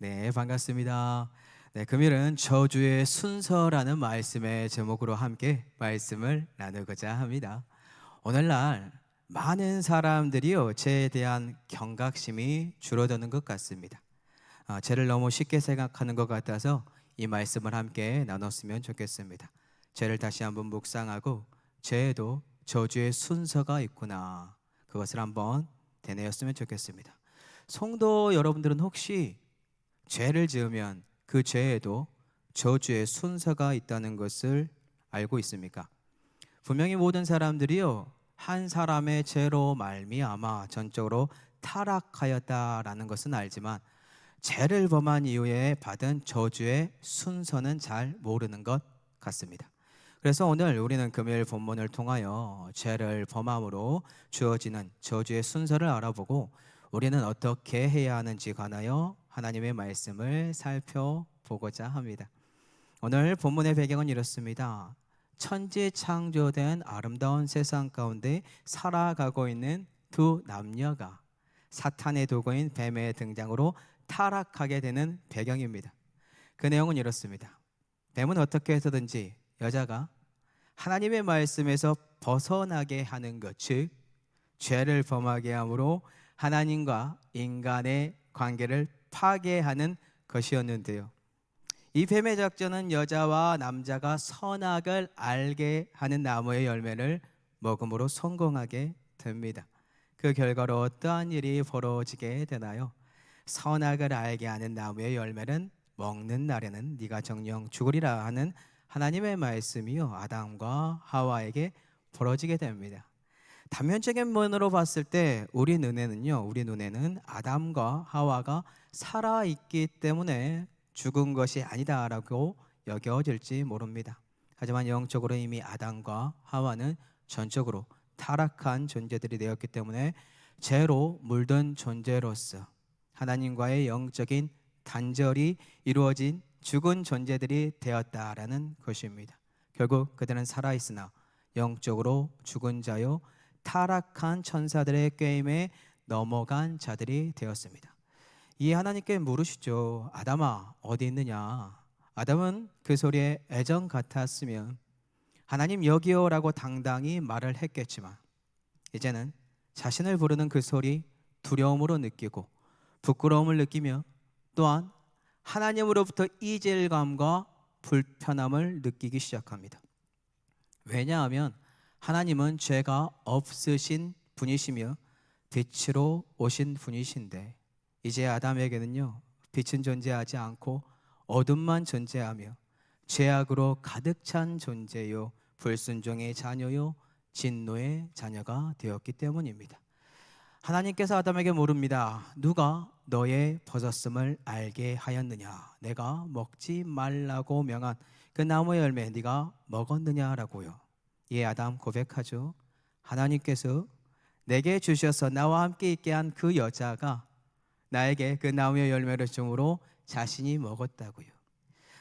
네, 반갑습니다. 네, 금요일은 저주의 순서라는 말씀의 제목으로 함께 말씀을 나누고자 합니다. 오늘날 많은 사람들이요, 죄에 대한 경각심이 줄어드는 것 같습니다. 죄를 너무 쉽게 생각하는 것 같아서 이 말씀을 함께 나눴으면 좋겠습니다. 죄를 다시 한번 묵상하고 죄에도 저주의 순서가 있구나, 그것을 한번 되뇌었으면 좋겠습니다. 성도 여러분들은 혹시 죄를 지으면 그 죄에도 저주의 순서가 있다는 것을 알고 있습니까? 분명히 모든 사람들이요, 한 사람의 죄로 말미암아 전적으로 타락하였다라는 것은 알지만 죄를 범한 이후에 받은 저주의 순서는 잘 모르는 것 같습니다. 그래서 오늘 우리는 금요일 본문을 통하여 죄를 범함으로 주어지는 저주의 순서를 알아보고 우리는 어떻게 해야 하는지 관하여 하나님의 말씀을 살펴보고자 합니다. 오늘 본문의 배경은 이렇습니다. 천지 창조된 아름다운 세상 가운데 살아가고 있는 두 남녀가 사탄의 도구인 뱀의 등장으로 타락하게 되는 배경입니다. 그 내용은 이렇습니다. 뱀은 어떻게 해서든지 여자가 하나님의 말씀에서 벗어나게 하는 것, 즉 죄를 범하게 함으로 하나님과 인간의 관계를 파괴하는 것이었는데요. 이 뱀의 작전은 여자와 남자가 선악을 알게 하는 나무의 열매를 먹음으로 성공하게 됩니다. 그 결과로 어떠한 일이 벌어지게 되나요? 선악을 알게 하는 나무의 열매는 먹는 날에는 네가 정령 죽으리라 하는 하나님의 말씀이요, 아담과 하와에게 벌어지게 됩니다. 단면적인 면으로 봤을 때 우리 눈에는 아담과 하와가 살아 있기 때문에 죽은 것이 아니다라고 여겨질지 모릅니다. 하지만 영적으로 이미 아담과 하와는 전적으로 타락한 존재들이 되었기 때문에 죄로 물든 존재로서 하나님과의 영적인 단절이 이루어진 죽은 존재들이 되었다라는 것입니다. 결국 그들은 살아있으나 영적으로 죽은 자요, 타락한 천사들의 꾀임에 넘어간 자들이 되었습니다. 이 하나님께 물으시죠. 아담아, 어디 있느냐? 아담은 그 소리에 애정 같았으면 하나님 여기요라고 당당히 말을 했겠지만 이제는 자신을 부르는 그 소리 두려움으로 느끼고 부끄러움을 느끼며 또한 하나님으로부터 이질감과 불편함을 느끼기 시작합니다. 왜냐하면 하나님은 죄가 없으신 분이시며 빛으로 오신 분이신데 이제 아담에게는요, 빛은 존재하지 않고 어둠만 존재하며 죄악으로 가득 찬 존재요, 불순종의 자녀요, 진노의 자녀가 되었기 때문입니다. 하나님께서 아담에게 물읍니다. 누가 너의 벗었음을 알게 하였느냐? 내가 먹지 말라고 명한 그 나무의 열매 네가 먹었느냐라고요. 예, 아담 고백하죠. 하나님께서 내게 주셔서 나와 함께 있게 한 그 여자가 나에게 그 나무의 열매를 줌으로 자신이 먹었다고요.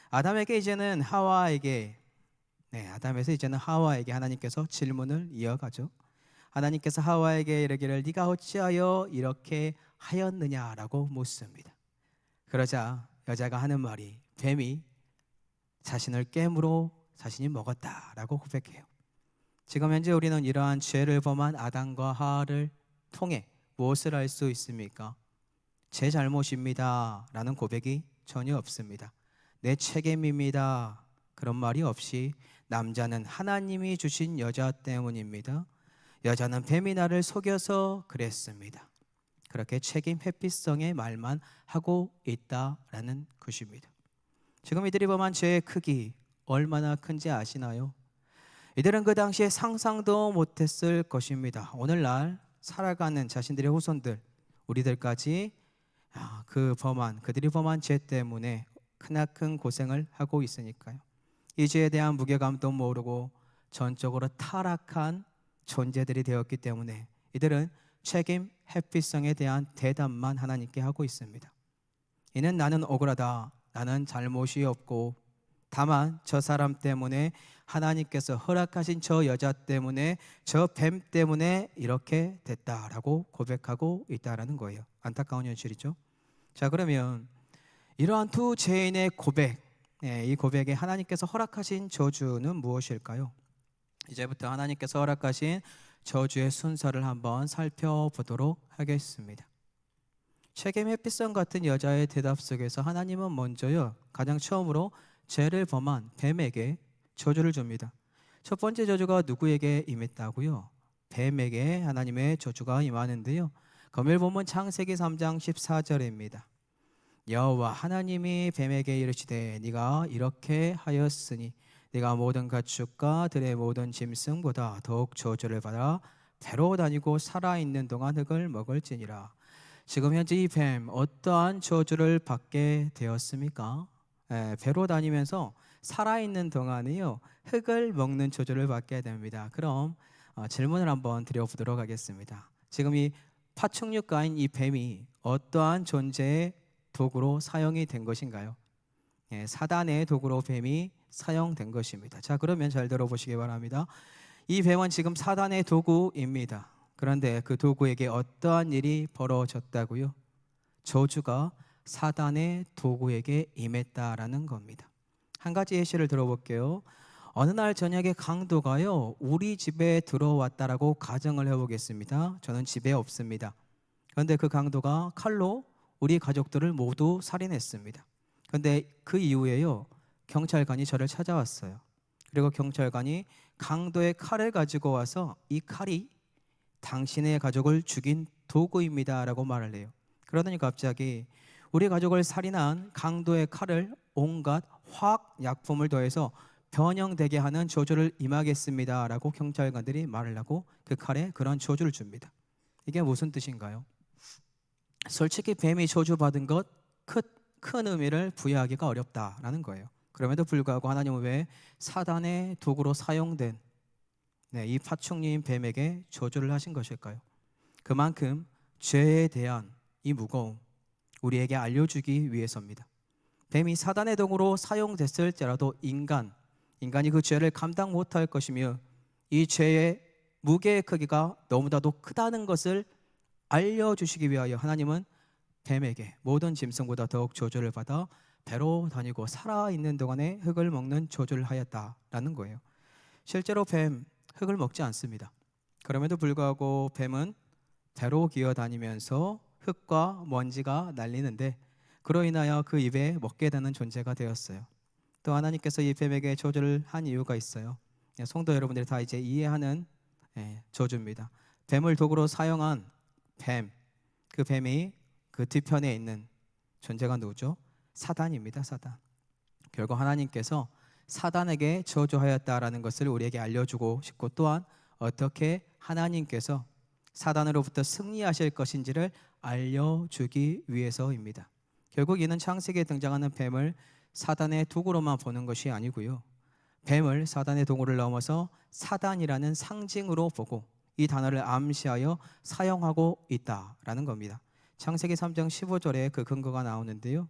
아담에게 이제는 하와에게 아담에서 이제는 하와에게 하나님께서 질문을 이어가죠. 하나님께서 하와에게 이르기를 네가 어찌하여 이렇게 하였느냐라고 묻습니다. 그러자 여자가 하는 말이 뱀이 자신을 깨물어 자신이 먹었다라고 고백해요. 지금 현재 우리는 이러한 죄를 범한 아담과 하와를 통해 무엇을 알 수 있습니까? 제 잘못입니다 라는 고백이 전혀 없습니다. 내 책임입니다 그런 말이 없이 남자는 하나님이 주신 여자 때문입니다. 여자는 뱀이 나를 속여서 그랬습니다. 그렇게 책임 회피성의 말만 하고 있다라는 것입니다. 지금 이들이 범한 죄의 크기 얼마나 큰지 아시나요? 이들은 그 당시에 상상도 못했을 것입니다. 오늘날 살아가는 자신들의 후손들, 우리들까지 그들이 범한 죄 때문에 크나큰 고생을 하고 있으니까요. 이 죄에 대한 무게감도 모르고 전적으로 타락한 존재들이 되었기 때문에 이들은 책임 회피성에 대한 대답만 하나님께 하고 있습니다. 이는 나는 억울하다. 나는 잘못이 없고 다만 저 사람 때문에 하나님께서 허락하신 저 여자 때문에 저 뱀 때문에 이렇게 됐다라고 고백하고 있다라는 거예요. 안타까운 현실이죠. 자, 그러면 이러한 두 죄인의 고백, 이 고백에 하나님께서 허락하신 저주는 무엇일까요? 이제부터 하나님께서 허락하신 저주의 순서를 한번 살펴보도록 하겠습니다. 책임 햇빛선 같은 여자의 대답 속에서 하나님은 먼저요, 가장 처음으로 죄를 범한 뱀에게 저주를 줍니다. 첫 번째 저주가 누구에게 임했다고요? 뱀에게 하나님의 저주가 임하는데요, 금일 본문 창세기 3장 14절입니다. 여호와 하나님이 뱀에게 이르시되 네가 이렇게 하였으니 네가 모든 가축과 들의 모든 짐승보다 더욱 저주를 받아 배로 다니고 살아있는 동안 흙을 먹을지니라. 지금 현재 이 뱀 어떠한 저주를 받게 되었습니까? 배로 다니면서 살아있는 동안에요, 흙을 먹는 저주를 받게 됩니다. 그럼 질문을 한번 드려보도록 하겠습니다. 지금 이 파충류과인 이 뱀이 어떠한 존재의 도구로 사용이 된 것인가요? 사단의 도구로 뱀이 사용된 것입니다. 자, 그러면 잘 들어보시기 바랍니다. 이 뱀은 지금 사단의 도구입니다. 그런데 그 도구에게 어떠한 일이 벌어졌다고요? 저주가 사단의 도구에게 임했다라는 겁니다. 한 가지 예시를 들어볼게요. 어느 날 저녁에 강도가요, 우리 집에 들어왔다라고 가정을 해보겠습니다. 저는 집에 없습니다. 그런데 그 강도가 칼로 우리 가족들을 모두 살인했습니다. 그런데 그 이후에요, 경찰관이 저를 찾아왔어요. 그리고 경찰관이 강도의 칼을 가지고 와서 이 칼이 당신의 가족을 죽인 도구입니다 라고 말을 해요. 그러더니 갑자기 우리 가족을 살인한 강도의 칼을 온갖 화학약품을 더해서 변형되게 하는 저주를 임하겠습니다 라고 경찰관들이 말을 하고 그 칼에 그런 저주를 줍니다. 이게 무슨 뜻인가요? 솔직히 뱀이 저주받은 것 큰 의미를 부여하기가 어렵다라는 거예요. 그럼에도 불구하고 하나님은 왜 사단의 도구로 사용된 이 파충류인 뱀에게 저주를 하신 것일까요? 그만큼 죄에 대한 이 무거움 우리에게 알려주기 위해서입니다. 뱀이 사단의 도구로 사용됐을지라도 인간이 그 죄를 감당 못할 것이며 이 죄의 무게의 크기가 너무나도 크다는 것을 알려주시기 위하여 하나님은 뱀에게 모든 짐승보다 더욱 저주를 받아 배로 다니고 살아있는 동안에 흙을 먹는 저주를 하였다라는 거예요. 실제로 뱀 흙을 먹지 않습니다. 그럼에도 불구하고 뱀은 배로 기어다니면서 흙과 먼지가 날리는데 그로 인하여 그 입에 먹게 되는 존재가 되었어요. 또 하나님께서 이 뱀에게 저주를 한 이유가 있어요. 성도 여러분들이 다 이제 이해하는 저주입니다. 뱀을 도구로 사용한 뱀, 그 뱀이 그 뒤편에 있는 존재가 누구죠? 사단입니다. 사단. 결국 하나님께서 사단에게 저주하였다라는 것을 우리에게 알려주고 싶고 또한 어떻게 하나님께서 사단으로부터 승리하실 것인지를 알려주기 위해서입니다. 결국 이는 창세기에 등장하는 뱀을 사단의 도구로만 보는 것이 아니고요, 뱀을 사단의 도구를 넘어서 사단이라는 상징으로 보고 이 단어를 암시하여 사용하고 있다라는 겁니다. 창세기 3장 15절에 그 근거가 나오는데요.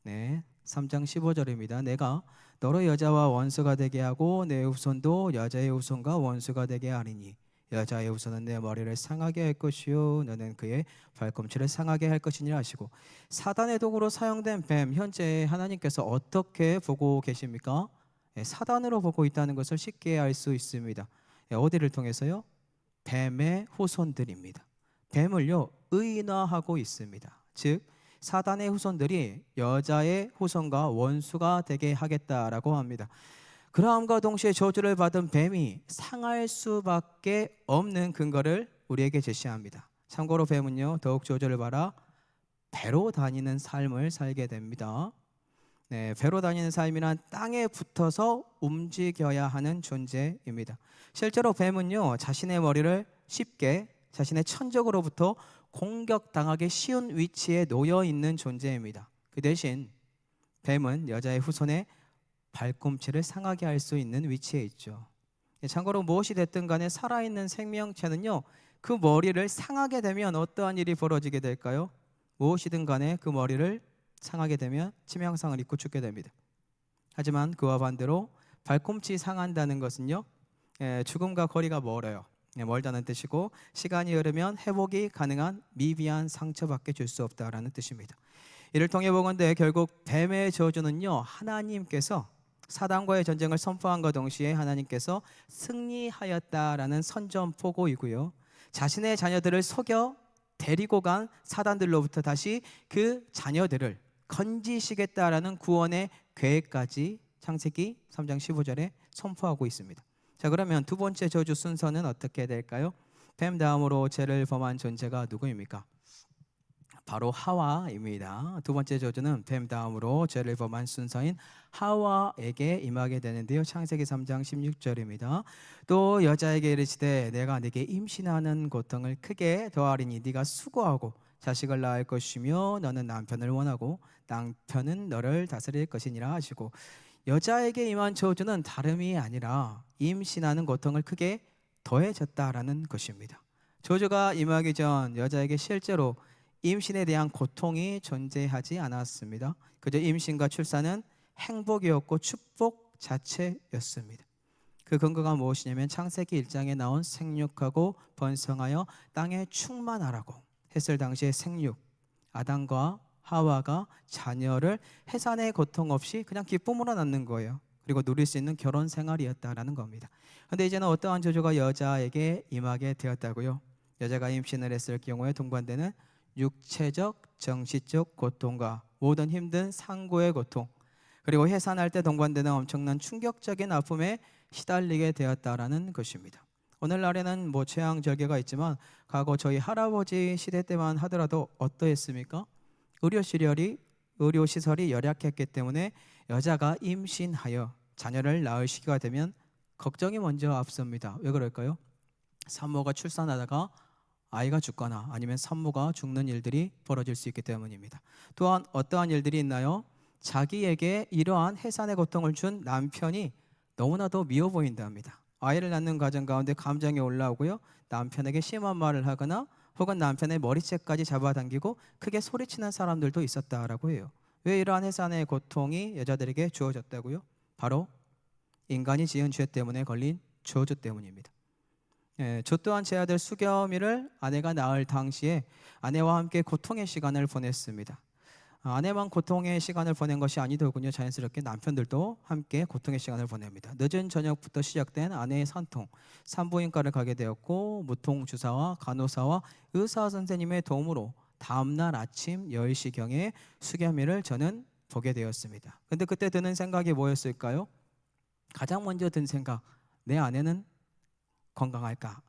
3장 15절입니다. 내가 너로 여자와 원수가 되게 하고 내 후손도 여자의 후손과 원수가 되게 하리니 여자의 후손은 내 머리를 상하게 할 것이요 너는 그의 발꿈치를 상하게 할 것이니라 하시고, 사단의 도구로 사용된 뱀, 현재 하나님께서 어떻게 보고 계십니까? 사단으로 보고 있다는 것을 쉽게 알 수 있습니다. 어디를 통해서요? 뱀의 후손들입니다. 뱀을요 의인화하고 있습니다. 즉 사단의 후손들이 여자의 후손과 원수가 되게 하겠다라고 합니다. 그러함과 동시에 저주를 받은 뱀이 상할 수밖에 없는 근거를 우리에게 제시합니다. 참고로 뱀은요 더욱 저주를 받아 배로 다니는 삶을 살게 됩니다. 배로 다니는 삶이란 땅에 붙어서 움직여야 하는 존재입니다. 실제로 뱀은요 자신의 머리를 쉽게 자신의 천적으로부터 공격당하기 쉬운 위치에 놓여 있는 존재입니다. 그 대신 뱀은 여자의 후손의 발꿈치를 상하게 할 수 있는 위치에 있죠. 참고로 무엇이 됐든 간에 살아있는 생명체는요 그 머리를 상하게 되면 어떠한 일이 벌어지게 될까요? 무엇이든 간에 그 머리를 상하게 되면 치명상을 입고 죽게 됩니다. 하지만 그와 반대로 발꿈치 상한다는 것은요 죽음과 거리가 멀어요. 멀다는 뜻이고 시간이 흐르면 회복이 가능한 미비한 상처밖에 줄 수 없다라는 뜻입니다. 이를 통해 보건대 결국 뱀의 저주는요, 하나님께서 사단과의 전쟁을 선포함과 동시에 하나님께서 승리하였다라는 선전포고이고요, 자신의 자녀들을 속여 데리고 간 사단들로부터 다시 그 자녀들을 건지시겠다라는 구원의 계획까지 창세기 3장 15절에 선포하고 있습니다. 자, 그러면 두 번째 저주 순서는 어떻게 될까요? 뱀 다음으로 죄를 범한 존재가 누구입니까? 바로 하와입니다. 두 번째 저주는 뱀 다음으로 죄를 범한 순서인 하와에게 임하게 되는데요, 창세기 3장 16절입니다. 또 여자에게 이르시되 내가 네게 임신하는 고통을 크게 더하리니 네가 수고하고 자식을 낳을 것이며 너는 남편을 원하고 남편은 너를 다스릴 것이니라 하시고, 여자에게 임한 저주는 다름이 아니라 임신하는 고통을 크게 더해졌다라는 것입니다. 저주가 임하기 전 여자에게 실제로 임신에 대한 고통이 존재하지 않았습니다. 그저 임신과 출산은 행복이었고 축복 자체였습니다. 그 근거가 무엇이냐면 창세기 1장에 나온 생육하고 번성하여 땅에 충만하라고 했을 당시의 생육, 아담과 하와가 자녀를 해산의 고통 없이 그냥 기쁨으로 낳는 거예요. 그리고 누릴 수 있는 결혼 생활이었다라는 겁니다. 그런데 이제는 어떠한 저주가 여자에게 임하게 되었다고요? 여자가 임신을 했을 경우에 동반되는 육체적, 정신적 고통과 모든 힘든 상고의 고통, 그리고 해산할 때 동반되는 엄청난 충격적인 아픔에 시달리게 되었다라는 것입니다. 오늘날에는 최양절개가 있지만 과거 저희 할아버지 시대 때만 하더라도 어떠했습니까? 의료시설이 열악했기 때문에 여자가 임신하여 자녀를 낳을 시기가 되면 걱정이 먼저 앞섭니다. 왜 그럴까요? 산모가 출산하다가 아이가 죽거나 아니면 산모가 죽는 일들이 벌어질 수 있기 때문입니다. 또한 어떠한 일들이 있나요? 자기에게 이러한 해산의 고통을 준 남편이 너무나도 미워 보인답니다. 아이를 낳는 과정 가운데 감정이 올라오고요, 남편에게 심한 말을 하거나 혹은 남편의 머리채까지 잡아당기고 크게 소리치는 사람들도 있었다라고 해요. 왜 이러한 해산의 고통이 여자들에게 주어졌다고요? 바로 인간이 지은 죄 때문에 걸린 저주 때문입니다. 저 또한 제 아들 수겸이를 아내가 낳을 당시에 아내와 함께 고통의 시간을 보냈습니다. 아내만 고통의 시간을 보낸 것이 아니더군요. 자연스럽게 남편들도 함께 고통의 시간을 보냅니다. 늦은 저녁부터 시작된 아내의 산통, 산부인과를 가게 되었고 무통주사와 간호사와 의사 선생님의 도움으로 다음날 아침 10시경에 수겸이를 저는 보게 되었습니다. 근데 그때 드는 생각이 뭐였을까요? 가장 먼저 든 생각, 내 아내는 건강할까?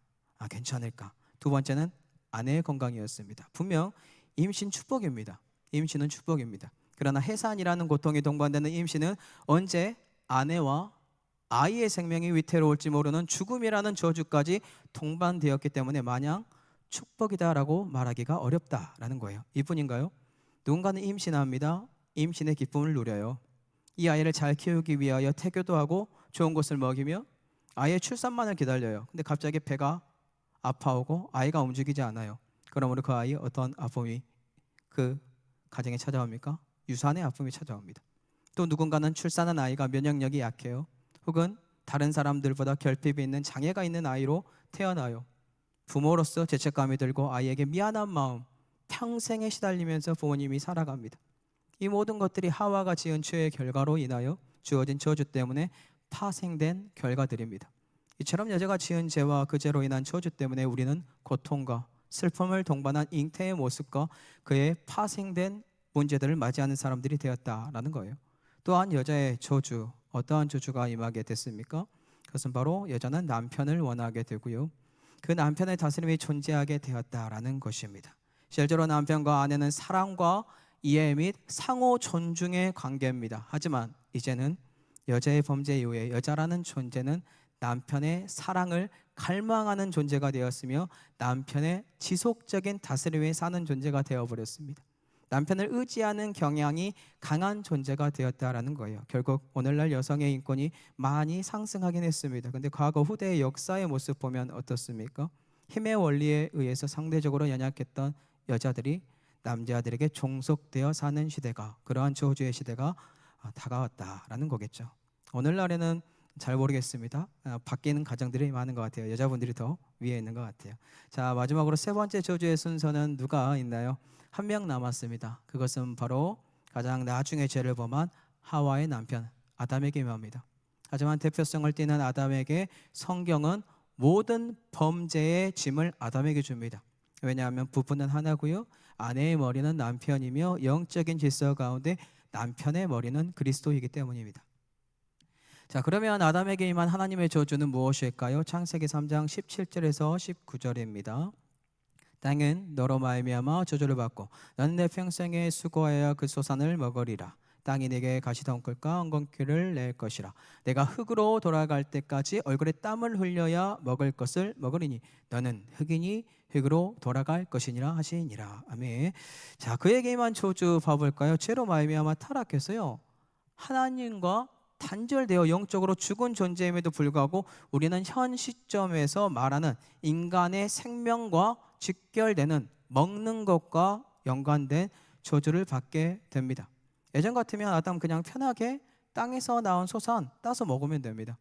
괜찮을까? 두 번째는 아내의 건강이었습니다. 분명 임신 축복입니다. 임신은 축복입니다. 그러나 해산이라는 고통이 동반되는 임신은 언제 아내와 아이의 생명이 위태로울지 모르는 죽음이라는 저주까지 동반되었기 때문에 마냥 축복이다라고 말하기가 어렵다라는 거예요. 이뿐인가요? 누군가는 임신합니다. 임신의 기쁨을 누려요. 이 아이를 잘 키우기 위하여 태교도 하고 좋은 것을 먹이며 아이의 출산만을 기다려요. 근데 갑자기 배가 아파오고 아이가 움직이지 않아요. 그러므로 그 아이의 어떤 아픔이 그 가정에 찾아옵니까? 유산의 아픔이 찾아옵니다. 또 누군가는 출산한 아이가 면역력이 약해요. 혹은 다른 사람들보다 결핍이 있는 장애가 있는 아이로 태어나요. 부모로서 죄책감이 들고 아이에게 미안한 마음, 평생에 시달리면서 부모님이 살아갑니다. 이 모든 것들이 하와가 지은 죄의 결과로 인하여 주어진 저주 때문에 파생된 결과들입니다. 이처럼 여자가 지은 죄와 그 죄로 인한 저주 때문에 우리는 고통과 슬픔을 동반한 잉태의 모습과 그의 파생된 문제들을 맞이하는 사람들이 되었다라는 거예요. 또한 여자의 저주, 어떠한 저주가 임하게 됐습니까? 그것은 바로 여자는 남편을 원하게 되고요, 그 남편의 다스림이 존재하게 되었다라는 것입니다. 실제로 남편과 아내는 사랑과 이해 및 상호 존중의 관계입니다. 하지만 이제는 여자의 범죄 이후에 여자라는 존재는 남편의 사랑을 갈망하는 존재가 되었으며 남편의 지속적인 다스림에 사는 존재가 되어버렸습니다. 남편을 의지하는 경향이 강한 존재가 되었다라는 거예요. 결국 오늘날 여성의 인권이 많이 상승하긴 했습니다. 근데 과거 후대의 역사의 모습 보면 어떻습니까? 힘의 원리에 의해서 상대적으로 연약했던 여자들이 남자들에게 종속되어 사는 시대가, 그러한 저주의 시대가 다가왔다라는 거겠죠. 오늘날에는 잘 모르겠습니다. 바뀌는 가정들이 많은 것 같아요. 여자분들이 더 위에 있는 것 같아요. 자, 마지막으로 세 번째 저주의 순서는 누가 있나요? 한 명 남았습니다. 그것은 바로 가장 나중에 죄를 범한 하와의 남편 아담에게 임합니다. 하지만 대표성을 띠는 아담에게 성경은 모든 범죄의 짐을 아담에게 줍니다. 왜냐하면 부부는 하나고요, 아내의 머리는 남편이며 영적인 질서 가운데 남편의 머리는 그리스도이기 때문입니다. 자, 그러면 아담에게 임한 하나님의 저주는 무엇일까요? 창세기 3장 17절에서 19절입니다. 땅은 너로 말미암아 저주를 받고 너는 내 평생에 수고하여 그 소산을 먹으리라. 땅이 내게 가시덩굴과 엉겅퀴를 낼 것이라. 내가 흙으로 돌아갈 때까지 얼굴에 땀을 흘려야 먹을 것을 먹으리니 너는 흙이니 흙으로 돌아갈 것이니라 하시니라. 아멘. 자, 그에게 임한 저주 봐볼까요? 죄로 말미암아 타락해서요, 하나님과 단절되어 영적으로 죽은 존재임에도 불구하고 우리는 현 시점에서 말하는 인간의 생명과 직결되는 먹는 것과 연관된 저주를 받게 됩니다. 예전 같으면 아담 그냥 편하게 땅에서 나온 소산 따서 먹으면 됩니다.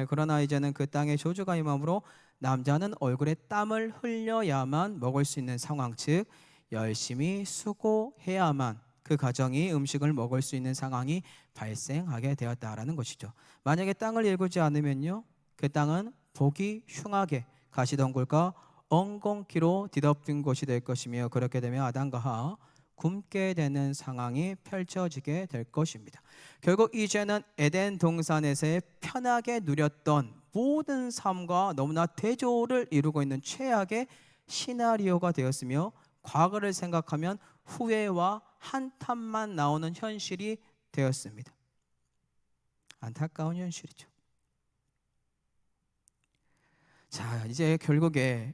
그러나 이제는 그 땅에 저주가 임함으로 남자는 얼굴에 땀을 흘려야만 먹을 수 있는 상황, 즉 열심히 수고해야만 그 가정이 음식을 먹을 수 있는 상황이 발생하게 되었다라는 것이죠. 만약에 땅을 일구지 않으면요, 그 땅은 보기 흉하게 가시덩굴과 엉겅퀴로 뒤덮인 곳이 될 것이며, 그렇게 되면 아담과 하와 굶게 되는 상황이 펼쳐지게 될 것입니다. 결국 이 죄는 에덴 동산에서의 편하게 누렸던 모든 삶과 너무나 대조를 이루고 있는 최악의 시나리오가 되었으며, 과거를 생각하면 후회와 한탄만 나오는 현실이 되었습니다. 안타까운 현실이죠. 자, 이제 결국에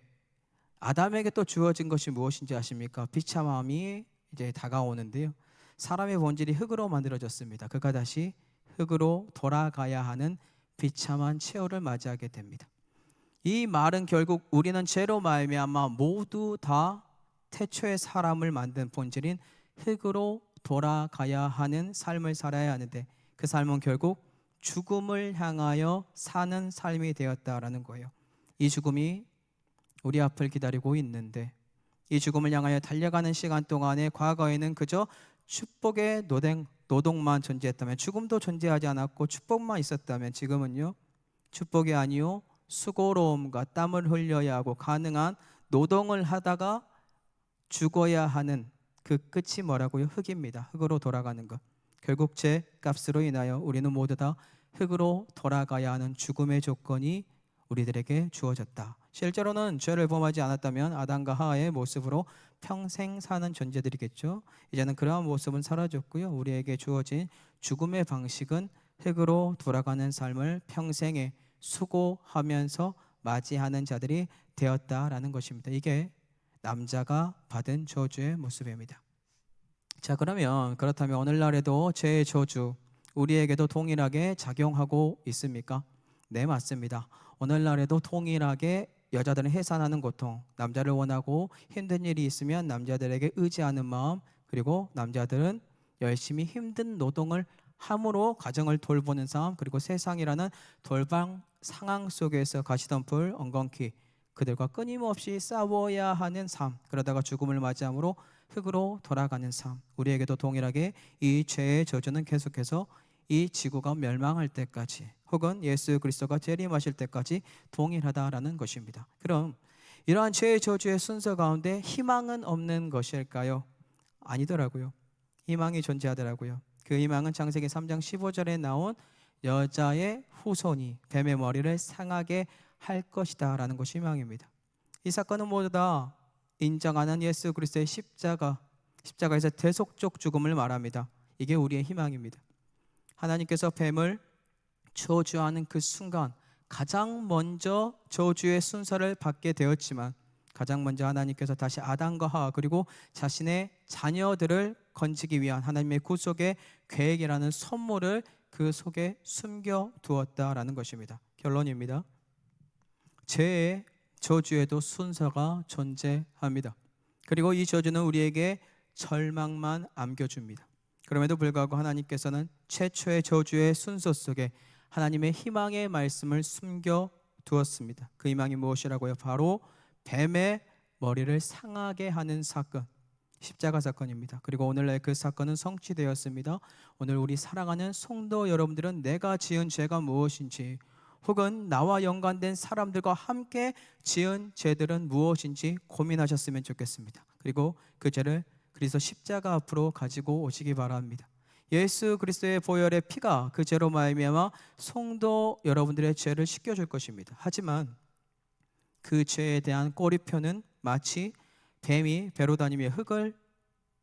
아담에게 또 주어진 것이 무엇인지 아십니까? 비참함이 이제 다가오는데요, 사람의 본질이 흙으로 만들어졌습니다. 그가 다시 흙으로 돌아가야 하는 비참한 최후를 맞이하게 됩니다. 이 말은 결국 우리는 죄로 말미암아 모두 다 태초의 사람을 만든 본질인 흙으로 돌아가야 하는 삶을 살아야 하는데, 그 삶은 결국 죽음을 향하여 사는 삶이 되었다라는 거예요. 이 죽음이 우리 앞을 기다리고 있는데, 이 죽음을 향하여 달려가는 시간 동안에 과거에는 그저 축복의 노동만 존재했다면, 죽음도 존재하지 않았고 축복만 있었다면, 지금은요, 축복이 아니요 수고로움과 땀을 흘려야 하고 가능한 노동을 하다가 죽어야 하는 그 끝이 뭐라고요? 흙입니다. 흙으로 돌아가는 것. 결국 죄 값으로 인하여 우리는 모두 다 흙으로 돌아가야 하는 죽음의 조건이 우리들에게 주어졌다. 실제로는 죄를 범하지 않았다면 아담과 하와의 모습으로 평생 사는 존재들이겠죠. 이제는 그러한 모습은 사라졌고요, 우리에게 주어진 죽음의 방식은 흙으로 돌아가는 삶을 평생에 수고하면서 맞이하는 자들이 되었다라는 것입니다. 이게 남자가 받은 저주의 모습입니다. 자, 그렇다면 오늘날에도 죄의 저주 우리에게도 동일하게 작용하고 있습니까? 네, 맞습니다. 오늘날에도 동일하게 여자들은 해산하는 고통, 남자를 원하고 힘든 일이 있으면 남자들에게 의지하는 마음, 그리고 남자들은 열심히 힘든 노동을 함으로 가정을 돌보는 삶, 그리고 세상이라는 돌방 상황 속에서 가시덤불 엉겅퀴 그들과 끊임없이 싸워야 하는 삶, 그러다가 죽음을 맞이함으로 흙으로 돌아가는 삶, 우리에게도 동일하게 이 죄의 저주는 계속해서 이 지구가 멸망할 때까지, 혹은 예수 그리스도가 재림하실 때까지 동일하다라는 것입니다. 그럼 이러한 죄의 저주의 순서 가운데 희망은 없는 것일까요? 아니더라고요. 희망이 존재하더라고요. 그 희망은 창세기 3장 15절에 나온 여자의 후손이 뱀의 머리를 상하게 할 것이다 라는 것이 희망입니다. 이 사건은 모두 다 인정하는 예수 그리스도의 십자가에서 대속적 죽음을 말합니다. 이게 우리의 희망입니다. 하나님께서 뱀을 저주하는 그 순간 가장 먼저 저주의 순서를 받게 되었지만, 가장 먼저 하나님께서 다시 아담과 하와 그리고 자신의 자녀들을 건지기 위한 하나님의 구속의 계획이라는 선물을 그 속에 숨겨두었다라는 것입니다. 결론입니다. 죄의 저주에도 순서가 존재합니다. 그리고 이 저주는 우리에게 절망만 안겨줍니다. 그럼에도 불구하고 하나님께서는 최초의 저주의 순서 속에 하나님의 희망의 말씀을 숨겨 두었습니다. 그 희망이 무엇이라고요? 바로 뱀의 머리를 상하게 하는 사건, 십자가 사건입니다. 그리고 오늘날 그 사건은 성취되었습니다. 오늘 우리 사랑하는 성도 여러분들은 내가 지은 죄가 무엇인지, 혹은 나와 연관된 사람들과 함께 지은 죄들은 무엇인지 고민하셨으면 좋겠습니다. 그리고 그 죄를 그리스도 십자가 앞으로 가지고 오시기 바랍니다. 예수 그리스도의 보혈의 피가 그 죄로 말미암아 성도 여러분들의 죄를 씻겨줄 것입니다. 하지만 그 죄에 대한 꼬리표는 마치 뱀이 배로 다니며 흙을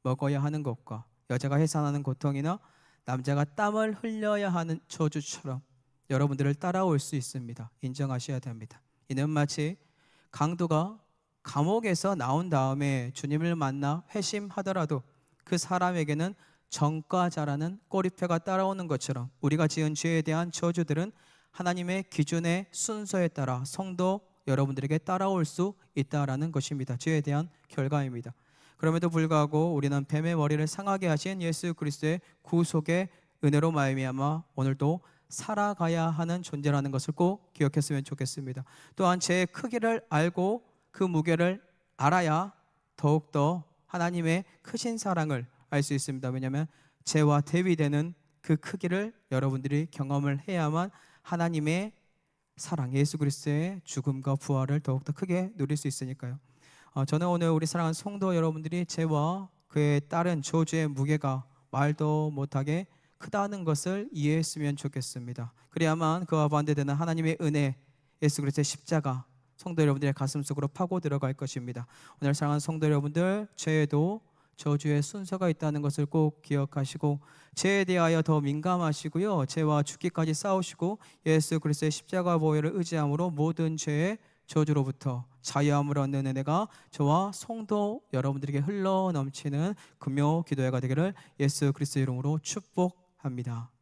먹어야 하는 것과 여자가 해산하는 고통이나 남자가 땀을 흘려야 하는 저주처럼 여러분들을 따라올 수 있습니다. 인정하셔야 됩니다. 이는 마치 강도가 감옥에서 나온 다음에 주님을 만나 회심하더라도 그 사람에게는 전과자라는 꼬리표가 따라오는 것처럼 우리가 지은 죄에 대한 저주들은 하나님의 기준의 순서에 따라 성도 여러분들에게 따라올 수 있다라는 것입니다. 죄에 대한 결과입니다. 그럼에도 불구하고 우리는 뱀의 머리를 상하게 하신 예수 그리스도의 구속의 은혜로 말미암아 오늘도 살아가야 하는 존재라는 것을 꼭 기억했으면 좋겠습니다. 또한 죄의 크기를 알고 그 무게를 알아야 더욱더 하나님의 크신 사랑을 알 수 있습니다. 왜냐하면 죄와 대비되는 그 크기를 여러분들이 경험을 해야만 하나님의 사랑, 예수 그리스도의 죽음과 부활을 더욱더 크게 누릴 수 있으니까요. 저는 오늘 우리 사랑하는 성도 여러분들이 죄와 그에 따른 저주의 무게가 말도 못하게 크다는 것을 이해했으면 좋겠습니다. 그래야만 그와 반대되는 하나님의 은혜, 예수 그리스도의 십자가 성도 여러분들의 가슴 속으로 파고 들어갈 것입니다. 오늘 사랑하는 성도 여러분들, 죄에도 저주의 순서가 있다는 것을 꼭 기억하시고 죄에 대하여 더 민감하시고요, 죄와 죽기까지 싸우시고 예수 그리스도의 십자가 보혈을 의지함으로 모든 죄의 저주로부터 자유함을 얻는 은혜가 저와 성도 여러분들에게 흘러 넘치는 금요 기도회가 되기를 예수 그리스도 이름으로 축복합니다.